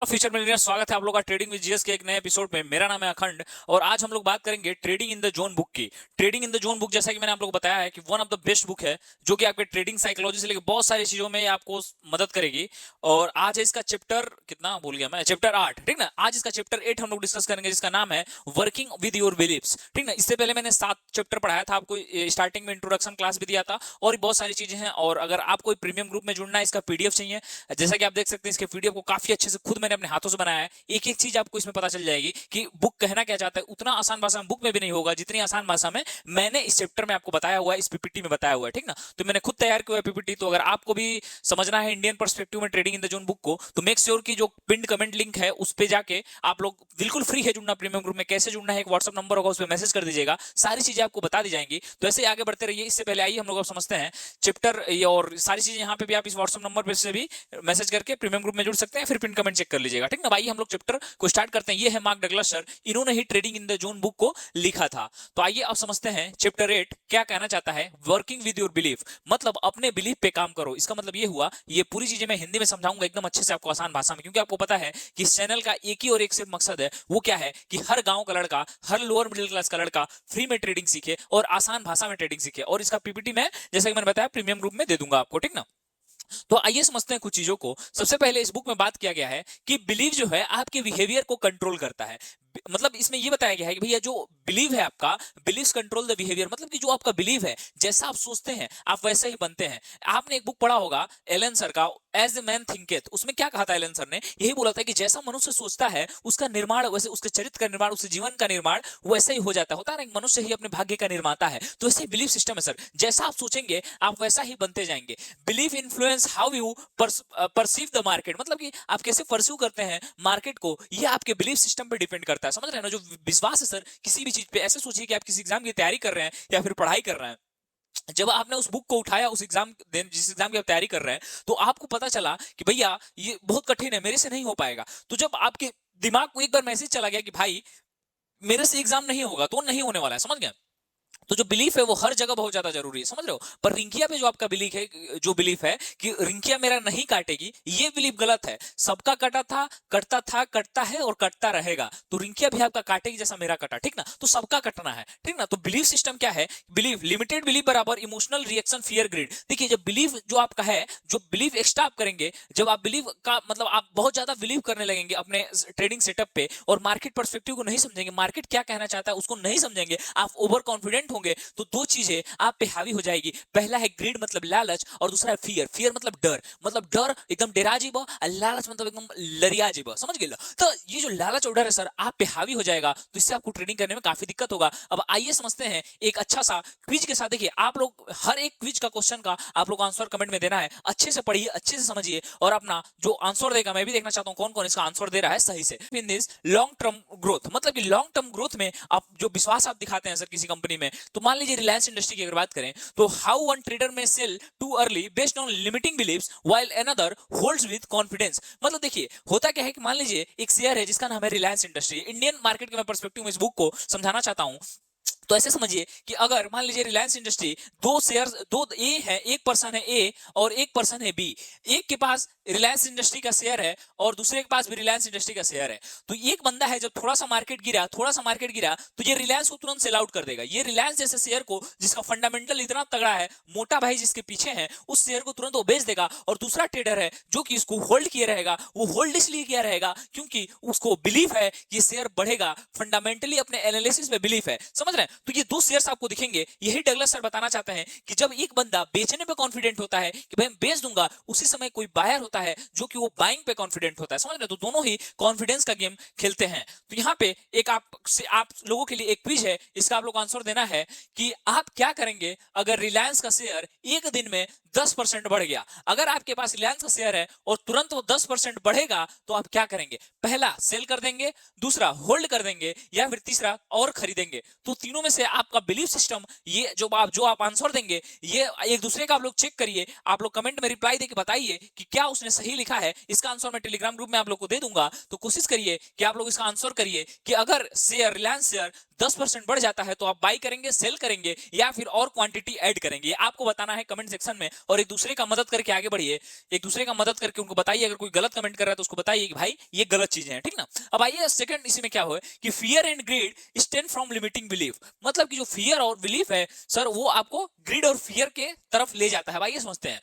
Future millionaire, स्वागत है आप लोग का ट्रेडिंग विद जीएस के एक नए एपिसोड में। मेरा नाम है अखंड और आज हम लोग बात करेंगे trading in the zone book की। Trading in the zone book, जैसा कि मैंने आप लोग को बताया है कि one of the best book है जो कि आपके ट्रेडिंग साइकोलॉजी से लेकर बहुत सारी चीजों में आपको मदद करेगी। और आज है इसका चैप्टर कितना भूल गया मैं, चैप्टर 8, ठीक ना। आज इसका चैप्टर 8 हम लोग डिस्कस करेंगे जिसका नाम है वर्किंग विद योर बिलीव्स, ठीक ना। इससे पहले मैंने 7 चैप्टर पढ़ाया था आपको, स्टार्टिंग में इंट्रोडक्शन क्लास भी दिया था और बहुत सारी चीजें हैं। और अगर आप कोई प्रीमियम ग्रुप में जुड़ना है, इसका पीडीएफ चाहिए, जैसा कि आप देख सकते हैं इसके पीडीएफ को काफी अच्छे से खुद मैंने अपने हाथों से बनाया है। एक एक चीज आपको इसमें पता चल जाएगी कि बुक कहना क्या चाहता है। उतना आसान भाषा में बुक में भी नहीं होगा जितनी आसान भाषा में मैंने इस चैप्टर में आपको बताया हुआ है, इस पीपीटी में बताया हुआ है, ठीक ना। तो मैंने खुद तैयार किया है पीपीटी। तो अगर आपको भी समझना है इंडियन पर्सपेक्टिव में trading in the zone book को, तो मेक श्योर कि जो पिन कमेंट लिंक है उस पे जाके आप लोग, बिल्कुल फ्री है जुड़ना प्रीमियम ग्रुप में। कैसे जुड़ना है, एक व्हाट्सएप नंबर होगा, उस पर मैसेज कर दीजिएगा, सारी चीजें आपको बता दी जाएंगी। तो ऐसे आगे बढ़ते रहिए। इससे पहले आइए हम लोग समझते हैं चैप्टर, और सारी चीजें यहाँ पे भी आप इस व्हाट्सएप नंबर पे से भी मैसेज करके प्रीमियम ग्रुप में जुड़ सकते हैं, फिर पिन कमेंट चेक कर लीजिएगा, ठीक ना भाई। हम लोग चैप्टर को स्टार्ट करते हैं। ये है मार्क डगलस सर, इन्होंने ही trading in the zone book को लिखा था। तो आइए अब समझते हैं चैप्टर 8 क्या कहना चाहता है। वर्किंग विद योर बिलीफ, मतलब अपने बिलीफ पे काम करो। इसका मतलब ये हुआ, ये पूरी चीजें मैं हिंदी में समझाऊंगा एकदम अच्छे से आपको, आसान भाषा में, क्योंकि आपको पता है कि इस चैनल का एक ही और एक सिर्फ मकसद है। वो क्या है कि हर गांव का लड़का, हर लोअर मिडिल क्लास का लड़का फ्री में ट्रेडिंग सीखे और आसान भाषा में ट्रेडिंग सीखे। और इसका पीपीटी मैं, जैसा कि मैंने बताया, प्रीमियम ग्रुप में दे दूंगा आपको, ठीक ना। तो आइए समझते हैं कुछ चीजों को। सबसे पहले इस बुक में बात किया गया है कि बिलीव जो है आपके बिहेवियर को कंट्रोल करता है। मतलब इसमें ये बताया गया है कि भैया जो बिलीव है आपका, बिलीव्स कंट्रोल द बिहेवियर, मतलब कि जो आपका बिलीव है, जैसा आप सोचते हैं आप वैसे ही बनते हैं। आपने एक बुक पढ़ा होगा एलन सर का, एज ए मैन थिंकेथ। उसमें क्या कहा था एलन सर ने, यही बोला था कि जैसा मनुष्य सोचता है उसका निर्माण वैसे, उसके चरित्र का निर्माण, उसके जीवन का निर्माण वैसे ही हो जाता है। होता है ना, मनुष्य ही अपने भाग्य का निर्माता है। तो ऐसे बिलीव सिस्टम है सर, जैसा आप सोचेंगे आप वैसा ही बनते जाएंगे। Believe influence how you perceive the market, मतलब कि आप कैसे परस्यू करते हैं मार्केट को, ये आपके बिलीफ सिस्टम पे डिपेंड करता है। समझ रहे हैं ना, जो विश्वास है सर किसी भी चीज पे। ऐसे सोचिए कि आप किसी एग्जाम की तैयारी कर रहे हैं या फिर पढ़ाई कर रहे हैं। जब आपने उस बुक को उठाया, उस एग्जाम, जिस एग्जाम की आप तैयारी कर रहे हैं, तो आपको पता चला कि भैया ये बहुत कठिन है, मेरे से नहीं हो पाएगा। तो जब आपके दिमाग को एक बार मैसेज चला गया कि भाई मेरे से एग्जाम नहीं होगा, तो नहीं होने वाला है, समझ गया। तो जो बिलीफ है वो हर जगह बहुत ज्यादा जरूरी है, समझ रहे हो। पर रिंकिया पे जो आपका बिलीफ है, जो बिलीफ है कि रिंकिया मेरा नहीं काटेगी, ये बिलीफ गलत है। सबका कटा था, कटता था, कटता है और कटता रहेगा। तो रिंकिया भी आपका काटेगी जैसा मेरा कटा, ठीक ना। तो सबका कटना है, ठीक ना। तो बिलीफ सिस्टम क्या है, बिलीफ, लिमिटेड बिलीफ बराबर इमोशनल रिएक्शन, फियर, ग्रीड। देखिए जब बिलीफ जो आपका है, जो बिलीफ एक्स्ट्रा आप करेंगे, जब आप बिलीव का मतलब आप बहुत ज्यादा बिलीव करने लगेंगे अपने ट्रेडिंग सेटअप पे और मार्केट पर्सपेक्टिव को नहीं समझेंगे, मार्केट क्या कहना चाहता है उसको नहीं समझेंगे, आप ओवर कॉन्फिडेंट होंगे, तो दो चीजें आप पे हावी हो जाएगी। पहला है ग्रीड मतलब लालच, और दूसरा है फियर। फियर मतलब डर, मतलब डर एकदम डेरा जीब, और लालच मतलब एकदम लरिया जीब, समझ गए। तो ये जो लालच और डर है सर आप पे हावी हो जाएगा, तो इससे आपको ट्रेडिंग करने में काफी दिक्कत होगा। अब आइए समझते हैं एक अच्छा सा क्विज के साथ। देखिए आप लोग हर एक क्विज का क्वेश्चन का आप लोग आंसर कमेंट में देना है। अच्छे से पढ़िए, अच्छे से समझिए, और अपना जो आंसर देगा मैं भी देखना चाहता हूं कौन कौन इसका आंसर दे रहा है सही से। In this long term growth, मतलब कि लॉन्ग टर्म ग्रोथ में आप जो विश्वास आप दिखाते हैं सर किसी कंपनी में, तो मान लीजिए रिलायंस इंडस्ट्री की अगर बात करें, तो how one trader may sell too early based on limiting believes while another holds with confidence. मतलब देखिए होता क्या है कि मान लीजिए एक शेयर है जिसका नाम है रिलायंस इंडस्ट्री। इंडियन मार्केट के मैं पर्सपेक्टिव में इस बुक को समझाना चाहता हूं। तो ऐसे समझिए कि अगर मान लीजिए रिलायंस इंडस्ट्री दो शेयर, दो ए है, एक पर्सन है ए और एक पर्सन है बी। एक के पास रिलायंस इंडस्ट्री का शेयर है और दूसरे के पास भी रिलायंस इंडस्ट्री का शेयर है। तो एक बंदा है, जब थोड़ा सा मार्केट गिरा, थोड़ा सा मार्केट गिरा, तो ये रिलायंस को तुरंत सेल आउट कर देगा। ये रिलायंस जैसे शेयर को, जिसका फंडामेंटल इतना तगड़ा है, मोटा भाई जिसके पीछे है, उस शेयर को तुरंत वो बेच देगा। और दूसरा ट्रेडर है जो कि इसको होल्ड किए रहेगा, वो होल्ड इसलिए किया रहेगा क्योंकि उसको बिलीफ है कि ये शेयर बढ़ेगा, फंडामेंटली अपने एनालिसिस में बिलीफ है, समझ रहे हैं। तो ये दो शेयर्स आपको दिखेंगे। यही डगलस सर बताना चाहते हैं कि जब एक बंदा बेचने पे कॉन्फिडेंट होता है कि भाई मैं बेच दूंगा, उसी समय कोई बायर होता है जो कि वो बाइंग पे कॉन्फिडेंट होता है, समझ रहे हैं। तो दोनों ही कॉन्फिडेंस का गेम खेलते हैं। तो यहाँ पे एक आप लोगों के लिए एक क्विज है, इसका आप लोग आंसर देना है कि आप क्या करेंगे अगर रिलायंस का शेयर एक दिन में 10% बढ़ गया। अगर आपके पास रिलायंस का शेयर है और तुरंत वो 10% बढ़ेगा, तो आप क्या करेंगे। पहला सेल कर देंगे, दूसरा होल्ड कर देंगे, या फिर तीसरा और खरीदेंगे। तो तीनों में से आपका बिलीफ सिस्टम, ये जो आप आंसर देंगे, ये एक दूसरे का आप लोग चेक करिए, आप लोग कमेंट में रिप्लाई देके बताइए कि क्या उसने सही लिखा है। इसका आंसर मैं टेलीग्राम ग्रुप में आप लोग को दे दूंगा, तो कोशिश करिए कि आप लोग इसका आंसर करिए कि अगर शेयर, रिलायंस शेयर 10% बढ़ जाता है तो आप बाई करेंगे, सेल करेंगे या फिर और क्वांटिटी ऐड करेंगे। आपको बताना है कमेंट सेक्शन में, और एक दूसरे का मदद करके आगे बढ़िए, एक दूसरे का मदद करके उनको बताइए। अगर कोई गलत कमेंट कर रहा है तो उसको बताइए कि भाई ये गलत चीजें हैं, ठीक ना। अब आइए सेकंड, इसी में क्या हो कि fear and greed stem from limiting belief, मतलब कि जो फियर और बिलीफ है सर, वो आपको ग्रीड और फियर के तरफ ले जाता है। आइए समझते हैं।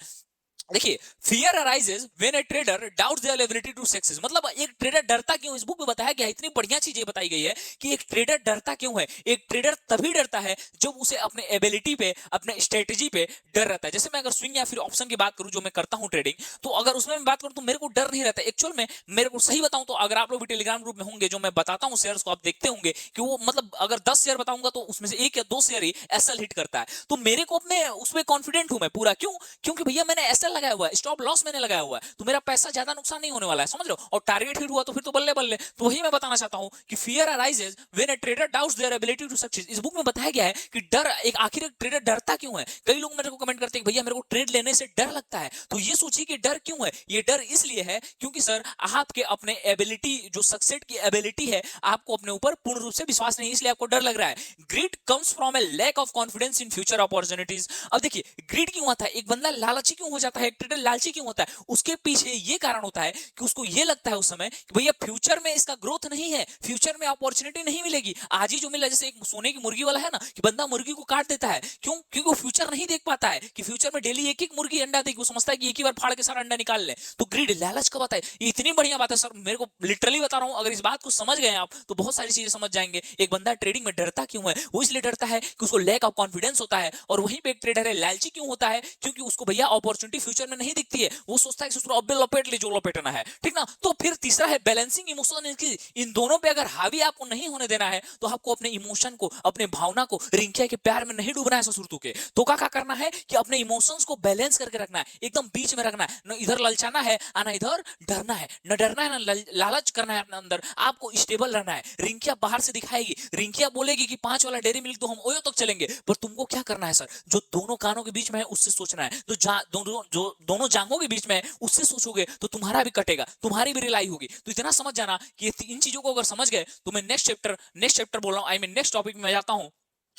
देखिए, fear arises when a trader doubts their ability to success, मतलब एक ट्रेडर डरता क्यों, इस बुक में बताया गया है। इतनी बढ़िया चीजें बताई गई है कि एक ट्रेडर डरता क्यों है। एक ट्रेडर तभी डरता है जब उसे अपने एबिलिटी पे, अपने स्ट्रेटेजी पे डर रहता है। जैसे मैं अगर स्विंग या फिर ऑप्शन की बात करूं, जो मैं करता हूं ट्रेडिंग, तो अगर उसमें मैं बात करूं तो मेरे को डर नहीं रहता एक्चुअल में। मेरे को सही बताऊं तो, अगर आप लोग भी टेलीग्राम ग्रुप में होंगे, जो मैं बताता हूं शेयर्स को, आप देखते होंगे कि वो मतलब अगर 10 शेयर बताऊंगा तो उसमें से 1 या 2 शेयर ही एसएल हिट करता है। तो मेरे को मैं उसमें कॉन्फिडेंट हूं मैं पूरा, क्यों? क्योंकि भैया मैंने एसएल लगाया हुआ है, स्टॉप लॉस मैंने लगाया हुआ है, तो मेरा पैसा ज्यादा नुकसान नहीं होने वाला है, समझ लो। और टारगेट हिट हुआ तो फिर तो बल्ले बल्ले। तो वही मैं बताना चाहता हूं कि fear arises when a trader doubts their ability to succeed. इस बुक में बताया गया है कि डर, एक आखिर एक ट्रेडर डरता क्यों है। कई लोग मेरे को कमेंट करते हैं कि भैया मेरे को ट्रेड लेने से डर लगता है। तो ये सोचिए कि डर क्यों है। ये डर इसलिए है क्योंकि सर आपके अपने एबिलिटी, जो सक्सेस की एबिलिटी है, आपको अपने ऊपर पूर्ण रूप से विश्वास नहीं, इसलिए आपको डर लग रहा है। Greed comes from a lack of confidence in future opportunities. अब देखिए, ग्रीड क्यों आता है, एक बंदा लालची क्यों हो जाता है, एक ट्रेडर लालची क्यों होता है, उसके पीछे ये कारण होता है कि उसको ये लगता है उस समय कि भैया फ्यूचर में इसका ग्रोथ नहीं है, फ्यूचर में अपॉर्चुनिटी नहीं मिलेगी। आज ही जो मिला, जैसे एक सोने की मुर्गी वाला है ना, कि बंदा मुर्गी को काट देता है, क्यों? क्योंकि वो फ्यूचर नहीं देख पाता है कि फ्यूचर में डेली एक एक मुर्गी अंडा देगी। वो समझता है कि एक ही बार फाड़ के सारा अंडा निकाल ले। तो ग्रीड, लालच कब आता है? ये इतनी बढ़िया बात है सर, मेरे को लिटरली बता रहा हूं, अगर इस बात को समझ गए आप तो बहुत सारी चीजें समझ जाएंगे। एक बंदा ट्रेडिंग में डरता क्यों है, वो इसलिए डरता है कि उसको लैक ऑफ कॉन्फिडेंस होता है। और वहीं पे एक ट्रेडर है लालची क्यों होता है, क्योंकि उसको भैया अपॉर्चुनिटी फ्यूचर में नहीं दिखती है। वो सोचता है कि उसको अब्बे लपेट ले जो लपेटना है, ठीक ना। तो फिर तीसरा है बैलेंसिंग इमोशन। इन दोनों पे अगर हावी आपको नहीं होने देना है तो आपको अपने इमोशन को, अपने भावना को रिंकिया के प्यार में नहीं डूबना है ससुरतू के। तो क्या करना है कि अपने इमोशंस को बैलेंस करके रखना है, एकदम बीच में रखना है। न इधर ललचाना है, ना इधर डरना है, न डरना है ना लालच करना है अपने अंदर। आपको स्टेबल रहना है। रिंकिया बाहर से दिखाएगी, रिंकिया बोलेगी कि 5 वाला डेरी मिल्क तो हम ओयो तक चलेंगे, पर तुमको क्या करना है सर, जो दोनों कानों के बीच में है उससे सोचना है। जो दोनों जांघों के बीच में है उससे सोचोगे तो तुम्हारा भी कटेगा, तुम्हारी भी रिलाई होगी। तो इतना समझ जाना कि इन चीजों को अगर समझ गए तो मैं नेक्स्ट चैप्टर बोल रहा हूं, आई मीन नेक्स्ट टॉपिक में जाता हूं।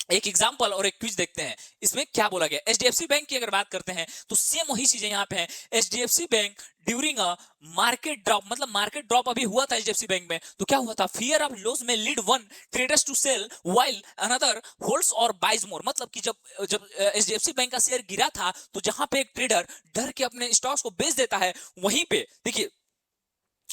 एक एग्जांपल और एक क्विज देखते हैं, इसमें क्या बोला गया। एचडीएफसी बैंक की अगर बात करते हैं तो सेम वही चीजें यहाँ पे हैं। HDFC bank during a market drop, मतलब मार्केट ड्रॉप अभी हुआ था एचडीएफसी बैंक में, तो क्या हुआ था, fear of loss may lead one traders to sell while another holds और बाइज मोर। मतलब कि जब एचडीएफसी बैंक का शेयर गिरा था तो जहां पे एक ट्रेडर डर के अपने स्टॉक्स को बेच देता है, वहीं पे देखिए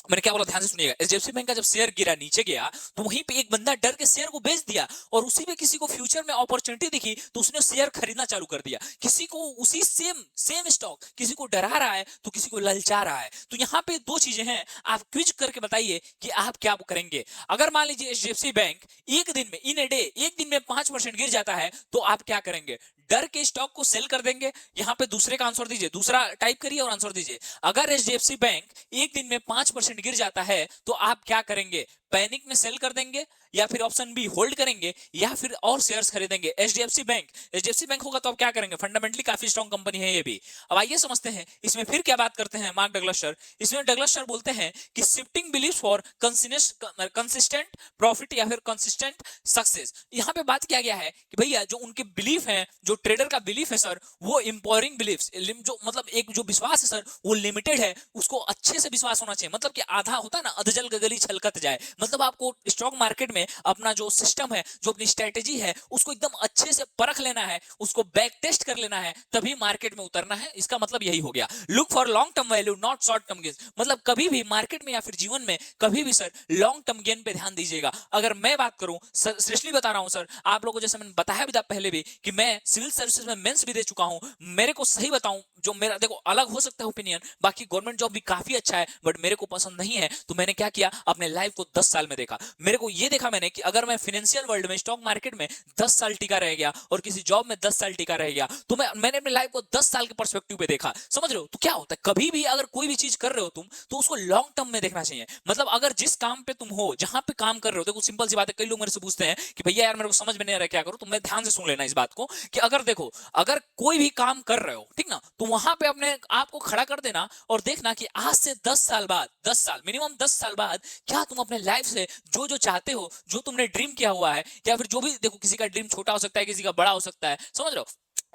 मैंने क्या बोला, ध्यान से सुनिएगा। एचडीएफसी बैंक का जब शेयर गिरा, नीचे गया, तो वहीं पे एक बंदा डर के शेयर को बेच दिया, और उसी में किसी को फ्यूचर में अपॉर्चुनिटी दिखी तो उसने शेयर खरीदना चालू कर दिया। किसी को उसी सेम स्टॉक, किसी को डरा रहा है तो किसी को ललचा रहा है। तो यहाँ पे 2 चीजें हैं, आप क्विज करके बताइए कि आप क्या करेंगे। अगर मान लीजिए एचडीएफसी बैंक एक दिन में, इन ए डे, एक दिन में 5% गिर जाता है तो आप क्या करेंगे? डर के स्टॉक को सेल कर देंगे। यहाँ पे दूसरे का आंसर दीजिए, दूसरा टाइप करिए और आंसर दीजिए। अगर एचडीएफसी बैंक एक दिन में 5% गिर जाता है तो आप क्या करेंगे? पैनिक में सेल कर देंगे, या फिर ऑप्शन बी होल्ड करेंगे, या फिर और शेयर्स खरीदेंगे। एचडीएफसी बैंक होगा तो आप क्या करेंगे? फंडामेंटली काफी स्ट्रॉन्ग कंपनी है ये भी। अब आइए समझते हैं इसमें फिर क्या बात करते हैं मार्क डगलस सर। इसमें डगलस सर बोलते हैं कि shifting belief for consistent profit या फिर कंसिस्टेंट सक्सेस। यहाँ पे बात किया गया है कि भैया जो उनके बिलीफ है, जो ट्रेडर का बिलीफ है सर, वो इंपावरिंग बिलीफ, जो मतलब एक जो विश्वास है सर वो लिमिटेड है, उसको अच्छे से विश्वास होना चाहिए। मतलब कि आधा होता है ना, अधजल गगली छलकत जाए। मतलब आपको स्टॉक मार्केट में अपना जो सिस्टम है, जो अपनी स्ट्रेटेजी है, उसको एकदम अच्छे से परख लेना है, उसको बैक टेस्ट कर लेना है, तभी मार्केट में उतरना है। इसका मतलब यही हो गया। Look for long term value not short term gain. मतलब कभी भी मार्केट में या फिर जीवन में कभी भी सर लॉन्ग टर्म गेन पे ध्यान दीजिएगा। अगर मैं बात करूं, सीरियसली बता रहा हूं सर, आप लोगों को जैसे मैंने बताया भी था पहले भी कि मैं सिविल सिविल सर्विसेज में मेंस भी दे चुका हूं। मेरे को सही बताऊं, जो मेरा देखो अलग हो सकता है ओपिनियन, बाकी गवर्नमेंट जॉब भी काफी अच्छा है, बट मेरे को पसंद नहीं है। तो मैंने क्या किया, अपने लाइफ को 10 साल में देखा। मेरे को ये देखा मैंने कि अगर मैं फाइनेंशियल वर्ल्ड में, स्टॉक मार्केट में 10 साल टिका रह गया और किसी जॉब में 10 साल टिका रह गया, तो मैंने अपने लाइफ को 10 साल के पर्सपेक्टिव पे देखा। समझ रहे हो? तो क्या होता है, कभी भी अगर कोई भी चीज कर रहे हो तुम, तो उसको लॉन्ग टर्म में देखना चाहिए। मतलब अगर जिस काम पे तुम हो, जहां पे काम कर रहे हो, देखो सिंपल सी बात है, कई लोग मेरे से पूछते हैं कि भैया यार मेरे को समझ में नहीं आ रहा क्या करूं, तो मैं ध्यान से सुन लेना इस बात को कि अगर देखो, अगर कोई भी काम कर रहे हो, ठीक ना, तो वहां पे अपने आप को खड़ा कर देना और देखना कि आज से 10 साल बाद, 10 साल मिनिमम 10 साल बाद, क्या तुम अपने लाइफ से जो जो चाहते हो, जो तुमने ड्रीम किया हुआ है, या फिर जो भी, देखो किसी का ड्रीम छोटा हो सकता है, किसी का बड़ा हो सकता है, समझ रहे हो,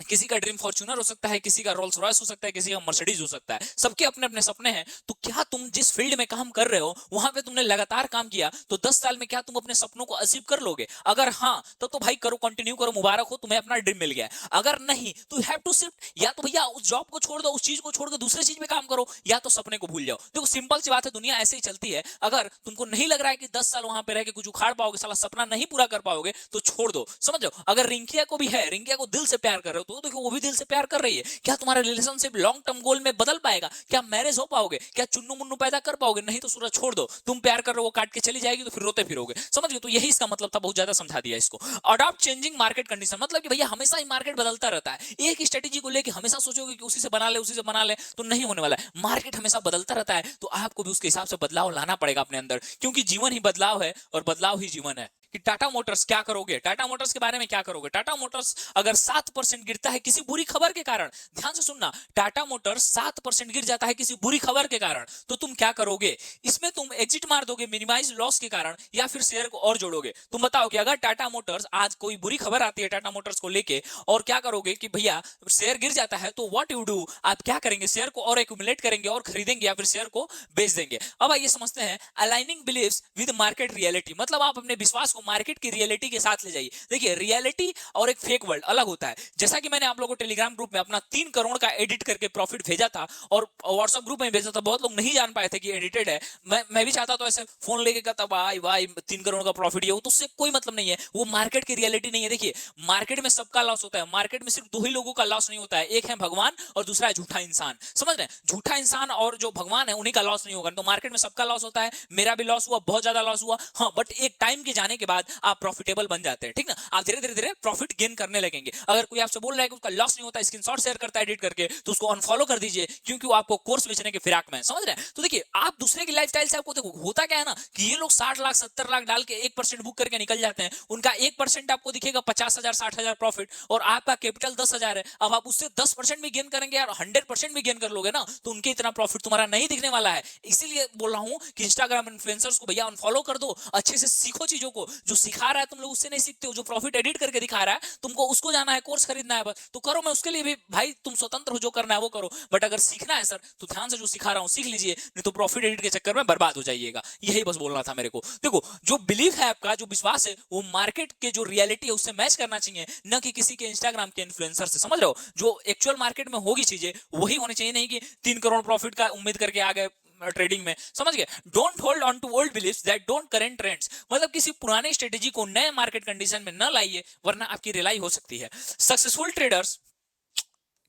किसी का ड्रीम फॉर्च्यूनर हो सकता है, किसी का रोल्स रॉयस हो सकता है, किसी का मर्सिडीज हो सकता है, सबके अपने अपने सपने हैं। तो क्या तुम जिस फील्ड में काम कर रहे हो, वहां पे तुमने लगातार काम किया, तो 10 साल में क्या तुम अपने सपनों को अचीव कर लोगे? अगर हाँ, तो भाई करो, कंटिन्यू करो, मुबारक हो, तुम्हें अपना ड्रीम मिल गया। अगर नहीं, तो यू हैव टू शिफ्ट, या तो भैया उस जॉब को छोड़ दो, उस चीज को छोड़ दो, दूसरे चीज में काम करो, या तो सपने को भूल जाओ। देखो सिंपल सी बात है, दुनिया ऐसे ही चलती है। अगर तुमको नहीं लग रहा है कि 10 साल वहां पे रह के कुछ उखाड़ पाओगे, साला सपना नहीं पूरा कर पाओगे, तो छोड़ दो। समझ लो, अगर रिंकिया को भी है, रिंकिया को दिल से प्यार कर रहे हो, तो देखो वो भी दिल से प्यार कर रही है, क्या तुम्हारा रिलेशनशिप लॉन्ग टर्म गोल में बदल पाएगा? क्या मैरिज हो पाओगे? क्या चुन्नू मुन्नू पैदा कर पाओगे? नहीं तो सूरज छोड़ दो। तुम प्यार कर रहे हो, वो काट के चली जाएगी, तो फिर रोते फिरोगे। समझ गए? तो यही इसका मतलब था, बहुत ज्यादा समझा दिया इसको। अडॉप्ट चेंजिंग मार्केट कंडीशन, मतलब कि भैया हमेशा ही मार्केट बदलता रहता है। एक स्ट्रेटेजी को लेके हमेशा सोचोगे कि उसी से बना ले, उसी से बना ले, तो नहीं होने वाला है। मार्केट हमेशा बदलता रहता है, तो आपको भी उसके हिसाब से बदलाव लाना पड़ेगा अपने अंदर, क्योंकि जीवन ही बदलाव है और बदलाव ही जीवन है। कि टाटा मोटर्स क्या करोगे, टाटा मोटर्स के बारे में क्या करोगे? टाटा मोटर्स अगर 7% गिरता है किसी बुरी खबर के कारण, ध्यान से सुनना, टाटा मोटर्स 7% गिर जाता है किसी बुरी खबर के कारण, तो तुम क्या करोगे? इसमें तुम एग्जिट मार दोगे मिनिमाइज लॉस के कारण, या फिर शेयर को और जोड़ोगे? तुम बताओ कि अगर टाटा मोटर्स आज कोई बुरी खबर आती है टाटा मोटर्स को लेके, और क्या करोगे कि भैया शेयर गिर जाता है, तो व्हाट यू डू, आप क्या करेंगे? शेयर को और एक्यूमुलेट करेंगे और खरीदेंगे, या फिर शेयर को बेच देंगे? अब आइए समझते हैं aligning believes with market reality, मतलब आप अपने विश्वास को मार्केट की रियलिटी के साथ ले जाइए। देखिए रियलिटी और एक फेक वर्ल्ड अलग होता है। जैसा कि मैंने आप लोगों को टेलीग्राम ग्रुप में अपना 3 करोड़ का एडिट करके प्रॉफिट भेजा था, और व्हाट्सएप ग्रुप में भेजा था, बहुत लोग नहीं जान पाए थे कि एडिटेड है। मैं भी चाहता तो ऐसे फोन लेके कहता भाई भाई 3 करोड़ का प्रॉफिट ये, तो उससे कोई मतलब नहीं है, वो मार्केट की रियलिटी नहीं है। देखिए मार्केट में सबका लॉस होता है, मार्केट में सिर्फ 2 ही लोगों का लॉस नहीं होता है, एक है भगवान और दूसरा है झूठा इंसान। समझ रहे हैं? झूठा इंसान और जो भगवान है उन्हीं का लॉस नहीं होगा। तो मार्केट में सबका लॉस होता है, मेरा भी लॉस हुआ, बहुत ज्यादा लॉस हुआ, हाँ, बट एक टाइम के जाने के बाद आप प्रॉफिटेबल बन जाते हैं, ठीक ना? आप धीरे धीरे धीरे प्रॉफिट गेन करने लगेंगे। अगर कोई आपसे बोल रहा है कि उसका लॉस नहीं होता, स्क्रीनशॉट शेयर करता है एडिट करके, तो उसको अनफॉलो कर दीजिए, क्योंकि वो आपको कोर्स बेचने के फिराक में। समझ रहे हैं? तो देखिए आप दूसरे की लाइफस्टाइल से, आपको देखो होता क्या है ना, कि ये लोग 60 लाख 70 लाख डाल के 1% बुक करके निकल जाते हैं, उनका 1% आपको दिखेगा 50,000 60,000 प्रॉफिट, और आपका कैपिटल 10,000 है। अब आप उससे 10% भी गेन करेंगे यार, 100% भी गेन कर लोगे ना, तो उनके इतना प्रॉफिट तुम्हारा नहीं दिखने वाला है। इसीलिए बोल रहा हूं कि इंस्टाग्राम इन्फ्लुएंसर्स को भैया अनफॉलो कर दो, अच्छे से सीखो चीजों को। जो सिखा रहा है तुम लोग उससे नहीं सीखते हो, जो प्रॉफिट एडिट करके दिखा रहा है तुमको उसको जाना है, कोर्स खरीदना है, बस तो करो। मैं उसके लिए भी भाई, तुम स्वतंत्र हो, जो करना है वो करो, बट अगर सीखना है सर तो ध्यान से जो सिखा रहा हूं सीख लीजिए, नहीं तो प्रॉफिट एडिट के चक्कर में बर्बाद हो जाइएगा। यही बस बोलना था मेरे को। देखो जो बिलीफ है आपका, जो विश्वास है, वो मार्केट के जो रियलिटी है उससे मैच करना चाहिए, न कि किसी के इंस्टाग्राम के इन्फ्लुएंसर से। समझ रहे हो? जो एक्चुअल मार्केट में होगी चीजें वही होनी चाहिए, नहीं कि 3 करोड़ प्रॉफिट का उम्मीद करके आ गए ट्रेडिंग में। समझ गए? Don't hold on to old beliefs that don't current trends, मतलब किसी पुराने स्ट्रेटेजी को नए मार्केट कंडीशन में न लाइए, वरना आपकी रिलाई हो सकती है। सक्सेसफुल ट्रेडर्स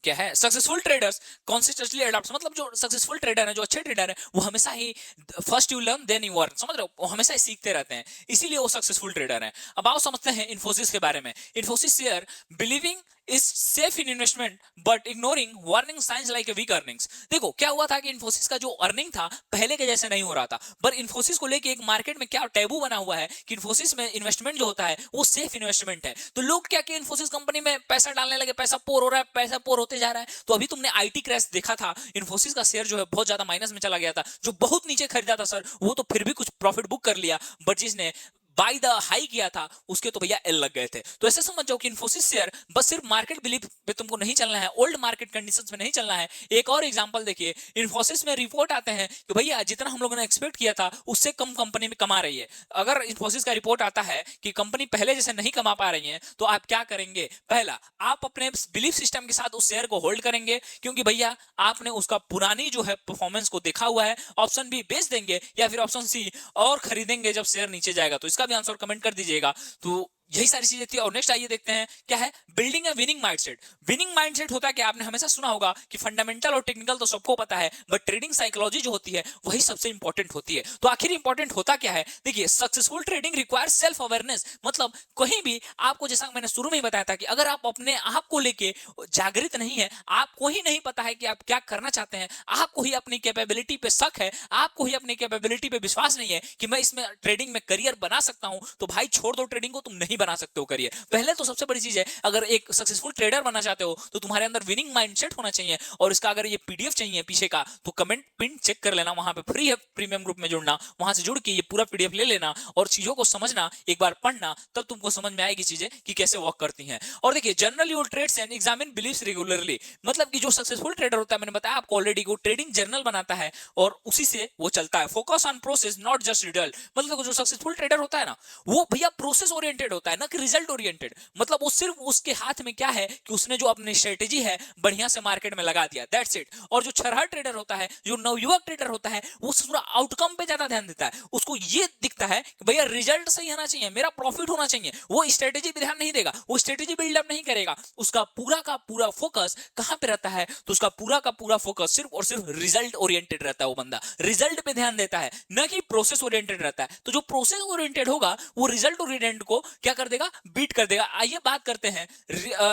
क्या है? सक्सेसफुल ट्रेडर्स कॉन्सिस्टेंटली अडॉप्ट, मतलब जो सक्सेसफुल ट्रेडर है, जो अच्छे ट्रेडर है, वो हमेशा ही first you learn then you earn. समझ रहे हो? वो हमेशा ही सीखते रहते हैं, इसीलिए वो सक्सेसफुल ट्रेडर है। अब आओ समझते हैं इन्फोसिस के बारे में। Infosys share believing is safe in investment but ignoring warning signs like a weak earnings. देखो क्या हुआ था कि इन्फोसिस का जो अर्निंग था पहले के जैसे नहीं हो रहा था, पर इन्फोसिस को लेके एक मार्केट में क्या टैबू बना हुआ है कि इन्फोसिस में इन्वेस्टमेंट जो होता है वो सेफ इन्वेस्टमेंट है। तो लोग क्या कि इन्फोसिस कंपनी में पैसा डालने लगे, पैसा पोर हो रहा है, पैसा पोर होते जा रहा है। तो अभी तुमने आईटी क्रैश देखा था, इन्फोसिस का शेयर जो है बहुत ज्यादा माइनस में चला गया था। जो बहुत नीचे खरीदा था सर, वो तो फिर भी कुछ प्रॉफिट बुक कर लिया, बट जिसने बाय द हाई किया था उसके तो भैया एल लग गए थे। तो ऐसे समझ जाओ कि इन्फोसिस शेयर बस सिर्फ मार्केट बिलीफ पे तुमको नहीं चलना है, ओल्ड मार्केट कंडीशंस में नहीं चलना है। एक और एग्जांपल देखिए, इन्फोसिस में रिपोर्ट आते हैं कि भैया जितना हम लोगों ने एक्सपेक्ट किया था उससे कम कंपनी में कमा रही है। अगर इन्फोसिस का रिपोर्ट आता है कि कंपनी पहले जैसे नहीं कमा पा रही है, तो आप क्या करेंगे? पहला, आप अपने बिलीफ सिस्टम के साथ उस शेयर को होल्ड करेंगे, क्योंकि भैया आपने उसका पुरानी जो है परफॉर्मेंस को देखा हुआ है। ऑप्शन बी बेच देंगे, या फिर ऑप्शन सी और खरीदेंगे जब शेयर नीचे जाएगा। तो इसका भी आंसर कमेंट कर दीजिएगा। तो यही सारी चीजें थी। और नेक्स्ट आइए देखते हैं क्या है building a winning mindset. Winning mindset होता है कि आपने हमेशा सुना होगा कि फंडामेंटल और टेक्निकल तो सबको पता है, बट ट्रेडिंग साइकोलॉजी जो होती है वही सबसे इंपॉर्टेंट होती है। तो आखिर इंपॉर्टेंट होता क्या है? देखिए, successful trading requires self awareness. मतलब कहीं भी आपको, जैसा मैंने शुरू में ही बताया था, कि अगर आप अपने आप को लेके जागृत नहीं है, आपको ही नहीं पता है कि आप क्या करना चाहते हैं, आपको ही अपनी कैपेबिलिटी पे शक है, आपको ही अपनी कैपेबिलिटी पे विश्वास नहीं है कि मैं इसमें ट्रेडिंग में करियर बना सकता हूं, तो भाई छोड़ दो ट्रेडिंग को, तुम नहीं बना सकते हो करियर। पहले तो सबसे बड़ी चीज है, अगर एक सक्सेसफुल ट्रेडर बनना चाहते हो तो तुम्हारे अंदर विनिंग माइंडसेट होना चाहिए। और इसका अगर ये पीडीएफ चाहिए पीछे का, तो कमेंट पिन चेक कर लेना, वहां पे फ्री है प्रीमियम ग्रुप में जुड़ना, वहां से जुड़ के ये पूरा पीडीएफ ले लेना और चीजों को समझना, एक बार पढ़ना, तब तुमको समझ में आएगी चीजें कि कैसे वर्क करती हैं। और देखिए, generally you trades and examine believes regularly. मतलब कि जो सक्सेसफुल ट्रेडर होता है, मैंने बताया आपको ऑलरेडी, वो ट्रेडिंग जर्नल बनाता है और उसी से वो चलता है। Focus on process not just result. मतलब जो सक्सेसफुल ट्रेडर होता है ना, वो भैया प्रोसेस ओरिएंटेड होता है, ना कि रिजल्ट ओरिएंटेड। मतलब वो सिर्फ उसके हाथ में क्या है कि उसने जो अपनी स्ट्रेटेजी है बढ़िया से मार्केट में लगा दिया, दैट्स इट। और जो छरहर ट्रेडर होता है, जो नवयुवक ट्रेडर होता है, वो पूरा आउटकम पे ज्यादा ध्यान देता है। उसको ये दिखता है कि भैया रिजल्ट सही आना चाहिए, मेरा प्रॉफिट होना चाहिए। वो स्ट्रेटेजी पे ध्यान नहीं देगा, वो स्ट्रेटेजी बिल्डअप नहीं करेगा। उसका पूरा का पूरा फोकस कहां पे रहता है? तो उसका पूरा का पूरा फोकस सिर्फ और सिर्फ रिजल्ट ओरिएंटेड रहता है। वो बंदा रिजल्ट पे ध्यान देता है, न कि प्रोसेस ओरिएंटेड रहता है। तो जो प्रोसेस ओरिएंटेड होगा, वो रिजल्ट ओरिएंटेड को क्या कर देगा? बीट कर देगा। आइए बात करते हैं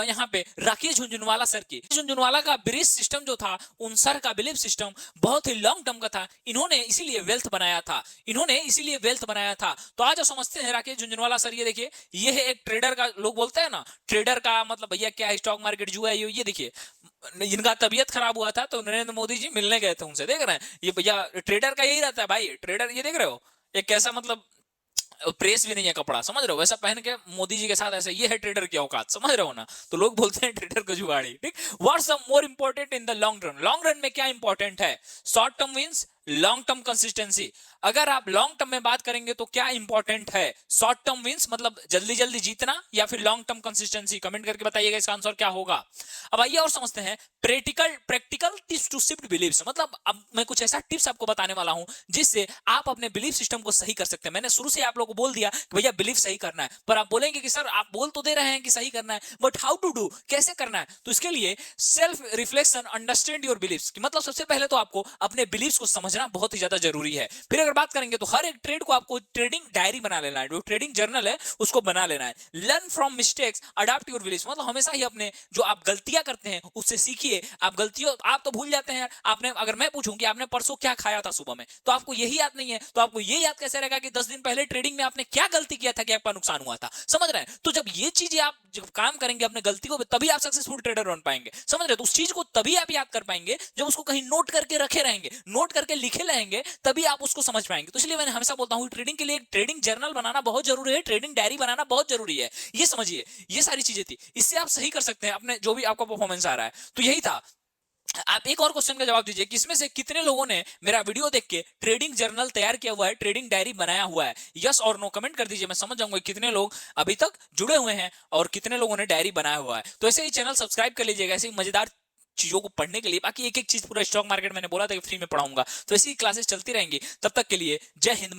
यहाँ पे राकेश झुनझुनवाला सर की। झुनझुनवाला का बिलीफ सिस्टम जो था, उन सर का बिलीफ सिस्टम बहुत ही लॉन्ग टर्म का था। इन्होंने इसीलिए वेल्थ बनाया था, इन्होंने इसीलिए वेल्थ बनाया था। तो आज समझते हैं राकेश झुनझुनवाला सर। ये देखिए, ये है एक ट्रेडर का, लोग बोलते हैं ना ट्रेडर का मतलब भैया क्या है, स्टॉक मार्केट जुआ है। ये देखिए, इनका तबीयत खराब हुआ था तो नरेंद्र मोदी जी मिलने गए थे उनसे, देख रहे हैं। ये भैया ट्रेडर का यही रहता है भाई, ट्रेडर ये देख रहे हो, एक कैसा मतलब प्रेस भी नहीं है कपड़ा, समझ रहे हो, वैसा पहन के मोदी जी के साथ ऐसे, ये है ट्रेडर की औकात, समझ रहे हो ना। तो लोग बोलते हैं ट्रेडर को जुगाड़ी। ठीक, what's the more important in the long run? Long run में क्या इंपॉर्टेंट है? Short term wins, long term consistency. अगर आप लॉन्ग टर्म में बात करेंगे तो क्या इंपॉर्टेंट है? शॉर्ट टर्म विंस मतलब जल्दी जल्दी जीतना, या फिर लॉन्ग टर्म कंसिस्टेंसी? कमेंट करके बताइएगा इसका आंसर क्या होगा। अब आइए और समझते हैं practical tips to shift believes. मतलब अब मैं कुछ ऐसा टिप्स आपको बताने वाला हूं जिससे आप अपने बिलीफ सिस्टम को सही कर सकते हैं। मैंने शुरू से आप लोगों को बोल दिया कि भैया बिलीफ सही करना है, पर आप बोलेंगे कि सर आप बोल तो दे रहे हैं कि सही करना है, बट हाउ टू डू, कैसे करना है? तो इसके लिए self reflection, understand your believes. मतलब सबसे पहले तो आपको अपने बिलीव्स को समझना बहुत ही ज्यादा जरूरी है। फिर अगर बात करेंगे तो हर एक ट्रेड को आपको ट्रेडिंग डायरी बना लेना है, जो ट्रेडिंग जर्नल है उसको बना लेना है। Learn from mistakes, adopt your believes. मतलब हमेशा ही अपने जो आप गलतियां करते हैं उससे सीखिए। आप गलतियों, आप तो भूल जाते हैं यार। आपने, अगर मैं पूछूं कि आपने परसों क्या खाया था सुबह में, तो आपको यही याद नहीं है, तो आपको ये याद कैसे रहेगा कि 10 दिन पहले ट्रेडिंग में आपने क्या गलती किया था कि आपका नुकसान हुआ था? समझ रहे हैं? तो जब ये चीजें आप जब काम करेंगे अपने गलतियों पे, तभी आप सक्सेसफुल ट्रेडर बन पाएंगे। समझ रहे हैं? तो उस चीज को तभी आप याद कर पाएंगे जब उसको कहीं नोट करके रखे रहेंगे, नोट करके लिखे रहेंगे, तभी आप उसको समझ पाएंगे। तो इसलिए मैंने हमेशा बोलता हूं ट्रेडिंग के लिए एक ट्रेडिंग जर्नल बनाना बहुत जरूरी है, ट्रेडिंग डायरी बनाना बहुत जरूरी है। ये समझिए, ये सारी चीजें थी, इससे आप सही कर सकते हैं अपने जो भी आपका परफॉर्मेंस आ रहा है। तो यही था। आप एक और क्वेश्चन का जवाब दीजिए, किसमें से कितने लोगों ने मेरा वीडियो देख के ट्रेडिंग जर्नल तैयार किया हुआ है, ट्रेडिंग डायरी बनाया हुआ है? यस और नो कमेंट कर दीजिए, मैं समझ जाऊंगा कितने लोग अभी तक जुड़े हुए हैं और कितने लोगों ने डायरी बनाया हुआ है। तो ऐसे ही चैनल सब्सक्राइब कर लीजिएगा ऐसे ही मजेदार चीजों को पढ़ने के लिए। बाकी एक एक चीज पूरा स्टॉक मार्केट मैंने बोला था कि फ्री में पढ़ाऊंगा, तो ऐसी क्लासेस चलती रहेंगी। तब तक के लिए जय हिंद।